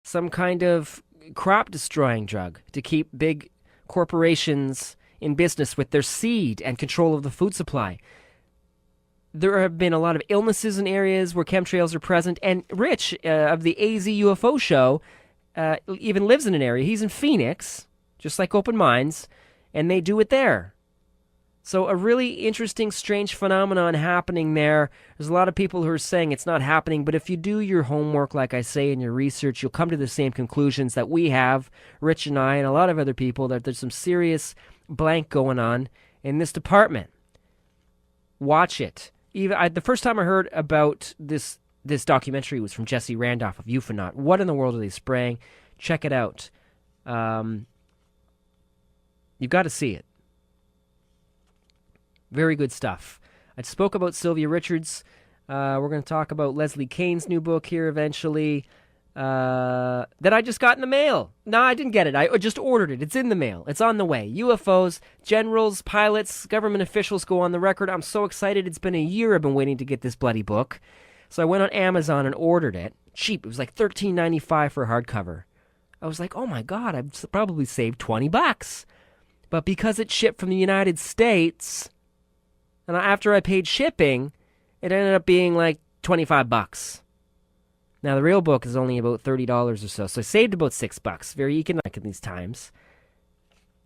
some kind of crop-destroying drug to keep big corporations in business with their seed and control of the food supply. There have been a lot of illnesses in areas where chemtrails are present, and Rich of the AZ UFO Show even lives in an area. He's in Phoenix, just like Open Minds, and they do it there. So a really interesting, strange phenomenon happening there. There's a lot of people who are saying it's not happening, but if you do your homework, like I say, in your research, you'll come to the same conclusions that we have, Rich and I, and a lot of other people, that there's some serious blank going on in this department. Watch it. The first time I heard about this documentary was from Jesse Randolph of UFOnaut. What in the world are they spraying? Check it out. You've got to see it. Very good stuff. I spoke about Sylvia Richards. We're going to talk about Leslie Kane's new book here eventually that I just got in the mail. No, I didn't get it. I just ordered it. It's in the mail. It's on the way. UFOs, generals, pilots, government officials go on the record. I'm so excited. It's been a year I've been waiting to get this bloody book. So I went on Amazon and ordered it. Cheap. It was like $13.95 for a hardcover. I was like, oh my God, I've probably saved $20. But because it shipped from the United States, and after I paid shipping, it ended up being like $25. Now, the real book is only about $30 or so I saved about $6. Very economic in these times.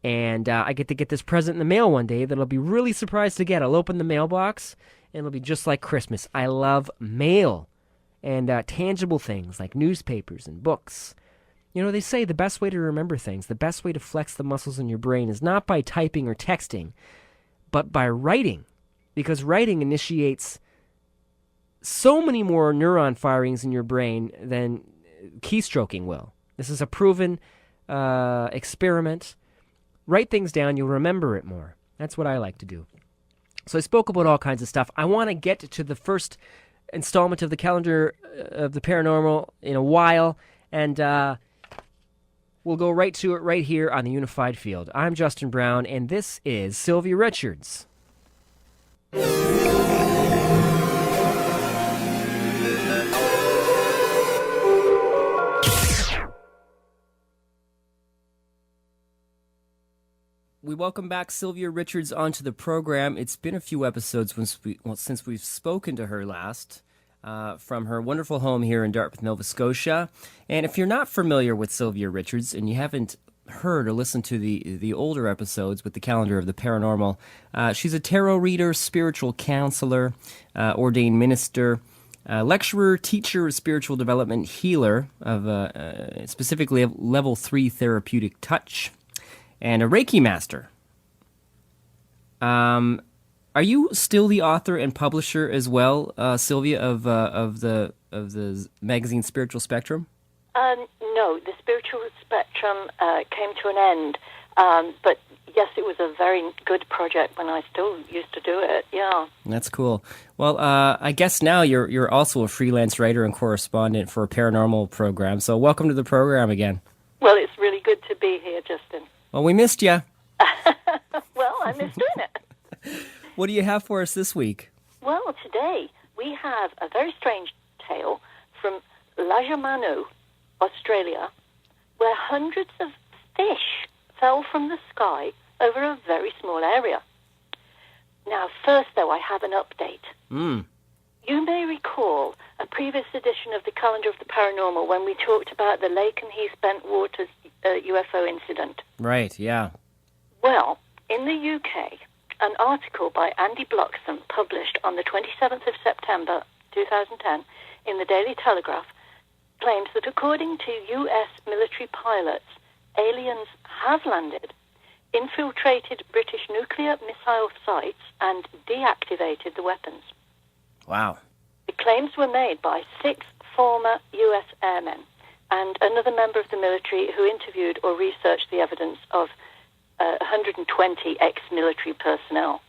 And I get to get this present in the mail one day that I'll be really surprised to get. I'll open the mailbox, and it'll be just like Christmas. I love mail and tangible things like newspapers and books. You know, they say the best way to remember things, the best way to flex the muscles in your brain is not by typing or texting, but by writing. Because writing initiates so many more neuron firings in your brain than keystroking will. This is a proven experiment. Write things down, you'll remember it more. That's what I like to do. So I spoke about all kinds of stuff. I want to get to the first installment of the Calendar of the Paranormal in a while, and we'll go right to it right here on the Unified Field. I'm Justin Brown, and this is Sylvia Richards. We welcome back Sylvia Richards onto the program. It's been a few episodes since we've spoken to her last, from her wonderful home here in Dartmouth, Nova Scotia. And if you're not familiar with Sylvia Richards and you haven't heard or listened to the older episodes with the Calendar of the Paranormal, she's a tarot reader, spiritual counselor, ordained minister, lecturer, teacher of spiritual development, healer of specifically of level 3 therapeutic touch, and a Reiki master. Are you still the author and publisher as well, Sylvia, of the magazine Spiritual Spectrum? No, the Spiritual Spectrum came to an end, but yes, it was a very good project when I still used to do it, yeah. That's cool. Well, I guess now you're also a freelance writer and correspondent for a paranormal program, so welcome to the program again. Well, it's really good to be here, Justin. Well, we missed you. Well, I miss doing it. What do you have for us this week? Well, today we have a very strange tale from Lajamanu, Australia, where hundreds of fish fell from the sky over a very small area. Now, first, though, I have an update. You may recall a previous edition of the Calendar of the Paranormal when we talked about the Lake and Heath Bent Waters UFO incident. Right, yeah. Well, in the UK, an article by Andy Bloxham published on the 27th of September 2010 in the Daily Telegraph claims that according to US military pilots, aliens have landed, infiltrated British nuclear missile sites, and deactivated the weapons. Wow. The claims were made by 6 former US airmen and another member of the military who interviewed or researched the evidence of 120 ex-military personnel.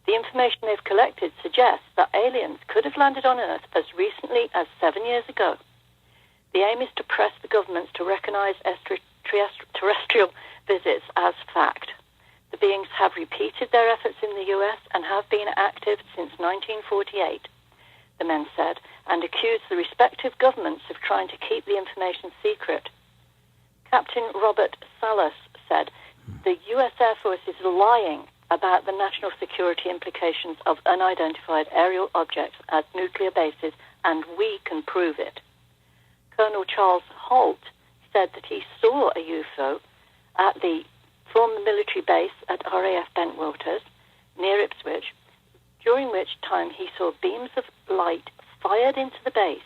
The information they've collected suggests that aliens could have landed on Earth as recently as 7 years ago. The aim is to press the governments to recognize extraterrestrial visits as fact. The beings have repeated their efforts in the US and have been active since 1948, the men said, and accused the respective governments of trying to keep the information secret. Captain Robert Salas said, "The U.S. Air Force is lying about the national security implications of unidentified aerial objects at nuclear bases, and we can prove it." Colonel Charles Holt said that he saw a UFO at the former military base at RAF Bentwaters, near Ipswich, during which time he saw beams of light fired into the base,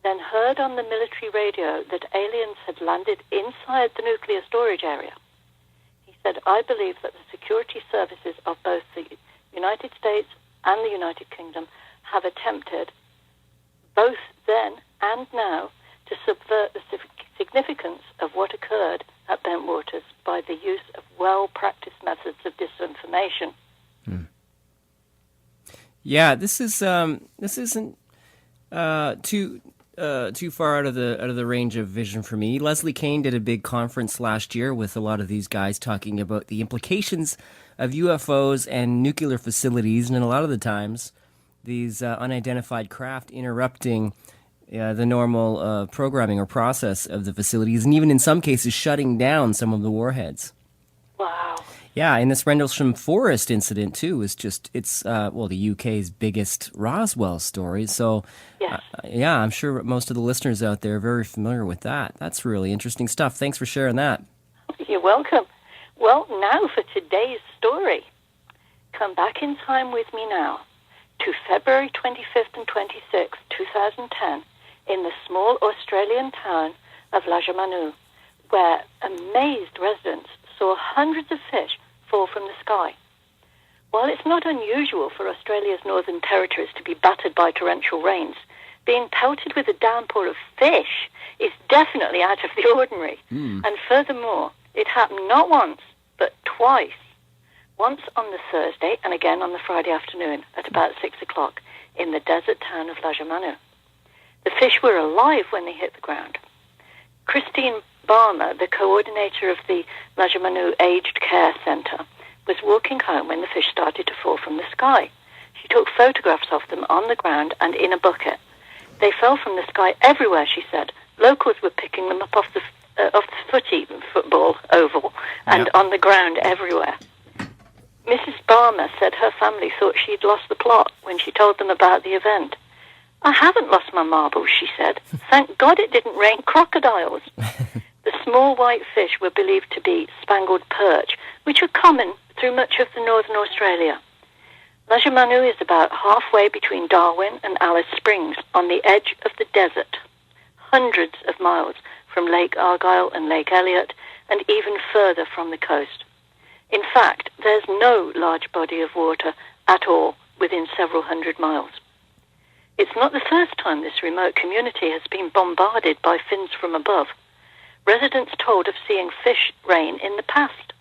then heard on the military radio that aliens had landed inside the nuclear storage area. He said, "I believe that the security services of both the United States and the United Kingdom have attempted, both then and now, to subvert the significance of what occurred at Bentwaters by the use of well-practiced methods of disinformation." Yeah, this isn't too far out of the range of vision for me. Leslie Kean did a big conference last year with a lot of these guys talking about the implications of UFOs and nuclear facilities, and a lot of the times these unidentified craft interrupting the normal programming or process of the facilities, and even in some cases shutting down some of the warheads. Wow. Yeah, and this Rendlesham Forest incident, too, is it's the UK's biggest Roswell story. So, yes. I'm sure most of the listeners out there are very familiar with that. That's really interesting stuff. Thanks for sharing that. You're welcome. Well, now for today's story. Come back in time with me now to February 25th and 26th, 2010, in the small Australian town of Lajamanu, where amazed residents saw hundreds of fish fall from the sky. While it's not unusual for Australia's northern territories to be battered by torrential rains, being pelted with a downpour of fish is definitely out of the ordinary. And furthermore, it happened not once, but twice. Once on the Thursday and again on the Friday afternoon at about 6 o'clock in the desert town of Lajamanu. The fish were alive when they hit the ground. Christine Barmer, the coordinator of the Lajamanu Aged Care Centre, was walking home when the fish started to fall from the sky. She took photographs of them on the ground and in a bucket. They fell from the sky everywhere, she said. Locals were picking them up off the football oval and on the ground everywhere. Mrs. Barmer said her family thought she'd lost the plot when she told them about the event. "I haven't lost my marbles," she said. "Thank God it didn't rain crocodiles." The small white fish were believed to be spangled perch, which are common through much of the northern Australia. Lajamanu is about halfway between Darwin and Alice Springs, on the edge of the desert, hundreds of miles from Lake Argyll and Lake Elliot, and even further from the coast. In fact, there's no large body of water at all within several hundred miles. It's not the first time this remote community has been bombarded by fins from above. Residents told of seeing fish rain in the past.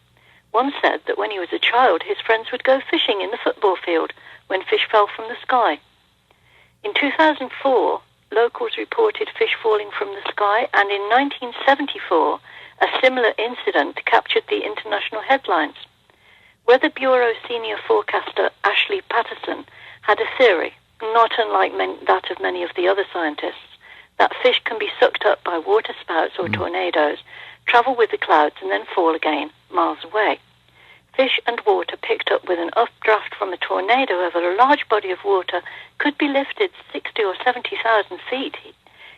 One said that when he was a child, his friends would go fishing in the football field when fish fell from the sky. In 2004, locals reported fish falling from the sky, and in 1974, a similar incident captured the international headlines. Weather Bureau senior forecaster Ashley Patterson had a theory, not unlike that of many of the other scientists, that fish can be sucked up by water spouts or tornadoes, travel with the clouds, and then fall again miles away. Fish and water picked up with an updraft from a tornado over a large body of water could be lifted 60 or 70,000 feet.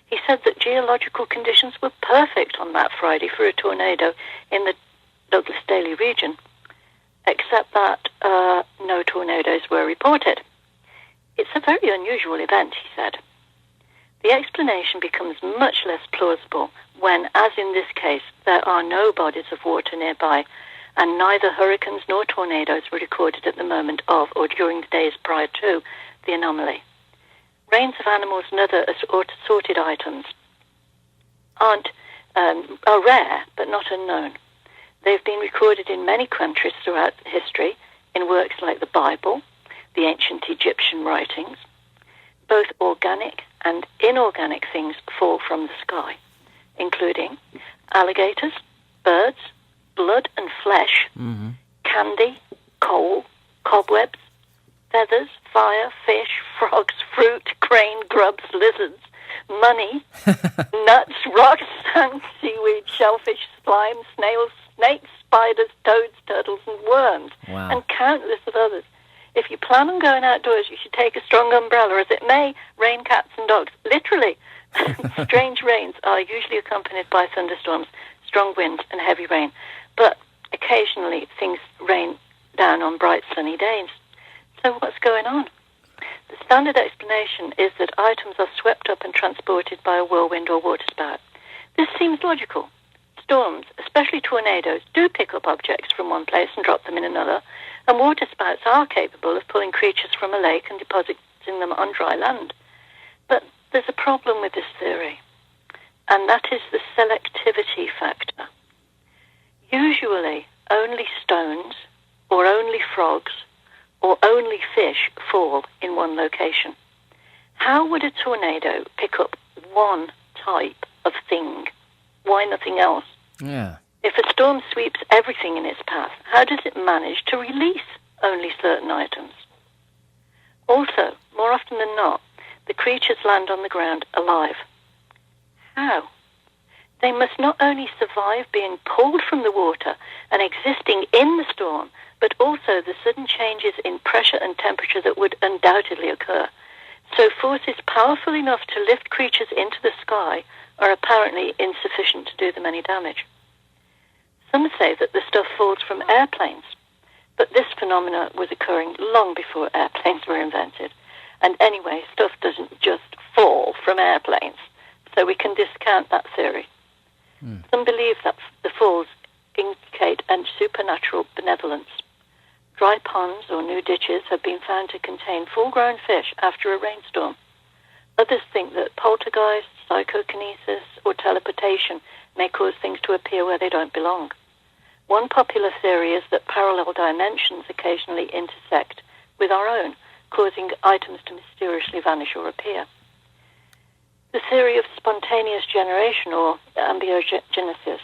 He said that geological conditions were perfect on that Friday for a tornado in the Douglas Daly region, except that no tornadoes were reported. It's a very unusual event, he said. The explanation becomes much less plausible when, as in this case, there are no bodies of water nearby, and neither hurricanes nor tornadoes were recorded at the moment of or during the days prior to the anomaly. Rains of animals and other assorted items are rare, but not unknown. They've been recorded in many countries throughout history, in works like the Bible, the ancient Egyptian writings. Both organic and inorganic things fall from the sky, including alligators, birds, blood and flesh, candy, coal, cobwebs, feathers, fire, fish, frogs, fruit, crane, grubs, lizards, money, nuts, rocks, sand, seaweed, shellfish, slime, snails, snakes, spiders, toads, turtles, and worms, Wow. and countless of others. If you plan on going outdoors, you should take a strong umbrella, as it may rain cats and dogs. Literally. Strange rains are usually accompanied by thunderstorms, strong winds, and heavy rain. But occasionally things rain down on bright sunny days. So what's going on? The standard explanation is that items are swept up and transported by a whirlwind or waterspout. This seems logical. Storms, especially tornadoes, do pick up objects from one place and drop them in another, and waterspouts are capable of pulling creatures from a lake and depositing them on dry land. But there's a problem with this theory, and that is the selectivity factor. Usually, only stones, or only frogs, or only fish fall in one location. How would a tornado pick up one type of thing? Why nothing else? Yeah. If a storm sweeps everything in its path, how does it manage to release only certain items? Also, more often than not, the creatures land on the ground alive. How? They must not only survive being pulled from the water and existing in the storm, but also the sudden changes in pressure and temperature that would undoubtedly occur. So forces powerful enough to lift creatures into the sky are apparently insufficient to do them any damage. Some say that the stuff falls from airplanes, but this phenomena was occurring long before airplanes were invented. And anyway, stuff doesn't just fall from airplanes, so we can discount that theory. Some believe that the falls indicate a supernatural benevolence. Dry ponds or new ditches have been found to contain full-grown fish after a rainstorm. Others think that poltergeist, psychokinesis, or teleportation may cause things to appear where they don't belong. One popular theory is that parallel dimensions occasionally intersect with our own, causing items to mysteriously vanish or appear. The theory of spontaneous generation, or ambiogenesis,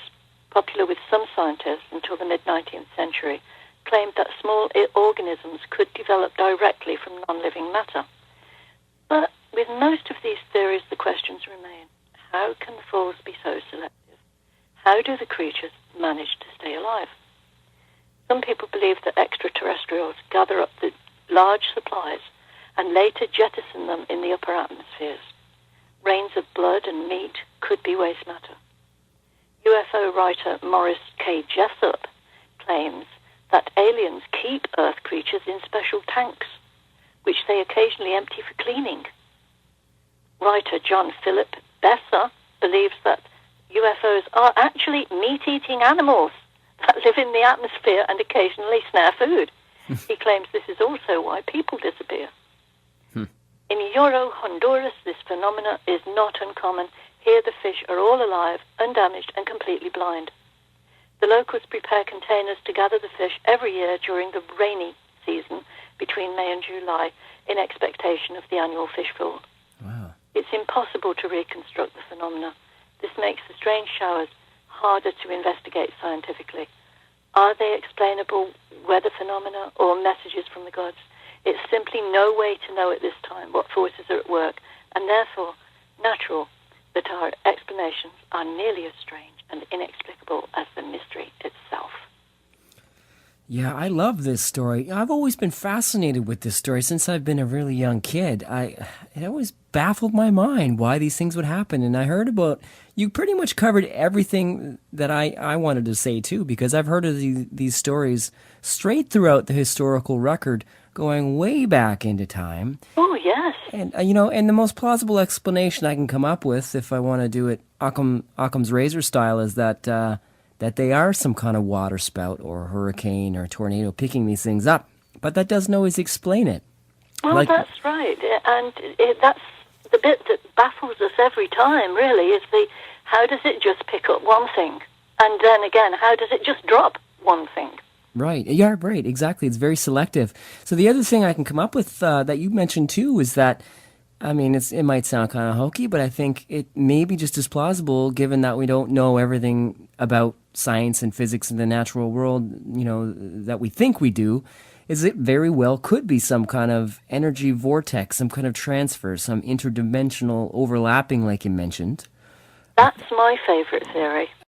popular with some scientists until the mid-19th century, claimed that small organisms could develop directly from non-living matter. But with most of these theories, the questions remain. How can the falls be so selective? How do the creatures manage to stay alive? Some people believe that extraterrestrials gather up the large supplies and later jettison them in the upper atmospheres. Rains of blood and meat could be waste matter. UFO writer Morris K. Jessup claims that aliens keep Earth creatures in special tanks, which they occasionally empty for cleaning. Writer John Philip Besser believes that UFOs are actually meat-eating animals that live in the atmosphere and occasionally snare food. He claims this is also why people disappear. In Yoro, Honduras, this phenomena is not uncommon. Here the fish are all alive, undamaged, and completely blind. The locals prepare containers to gather the fish every year during the rainy season between May and July in expectation of the annual fish fall. Wow. It's impossible to reconstruct the phenomena. This makes the strange showers harder to investigate scientifically. Are they explainable weather phenomena or messages from the gods? It's simply no way to know at this time what forces are at work, and therefore natural that our explanations are nearly as strange and inexplicable as the mystery itself. Yeah, I love this story. I've always been fascinated with this story since I've been a really young kid. It always baffled my mind why these things would happen. And I heard about, you pretty much covered everything that I wanted to say too, because I've heard of these stories straight throughout the historical record, going way back into time. Oh, yes. And, and the most plausible explanation I can come up with, if I want to do it Occam's razor style, is that they are some kind of water spout or hurricane or tornado picking these things up. But that doesn't always explain it. Well, that's right. And that's the bit that baffles us every time, really, is how does it just pick up one thing? And then again, how does it just drop one thing? Right. Yeah, right. Exactly. It's very selective. So the other thing I can come up with that you mentioned too is that, I mean, it might sound kind of hokey, but I think it may be just as plausible given that we don't know everything about science and physics in the natural world, that we think we do, is it very well could be some kind of energy vortex, some kind of transfer, some interdimensional overlapping like you mentioned. That's my favourite theory.